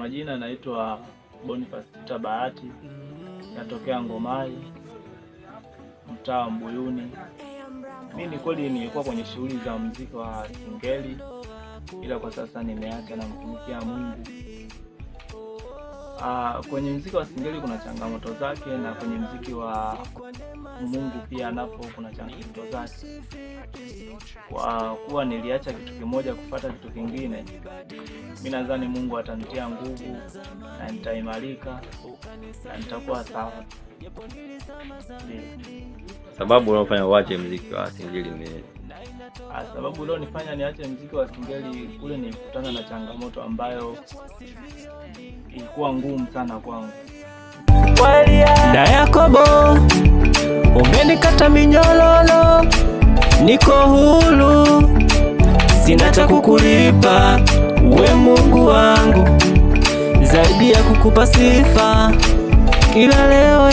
majina naitwa Boniface Peter Bahati, natokea Ngomai, mtaa wa Mbuyuni. Mimi ni kweli nilikuwa kwenye shughuli za muziki wa Singeli, ila kwa sasa nimeacha na mtumikia Mungu. Kwenye muziki wa Singeli kuna changamoto zake, na kwenye muziki wa Mungu pia napo kuna changamoto zake. Kwa kuwa niliacha kitu kimoja kufuata kitu kingine, mimi nadhani Mungu atanitia nguvu na nitaimarika na nitakuwa sawa. Sababu unafanya uache muziki wa Singeli ni sababu leo nifanya niache muziki wa Singeli, kule nilikutana na changamoto ambayo ilikuwa ngumu sana kwangu. Da Yakobo, umenikata minyololo, niko huru, sina cha kukulipa we Mungu wangu, zaidi ya kukupa sifa kila leo.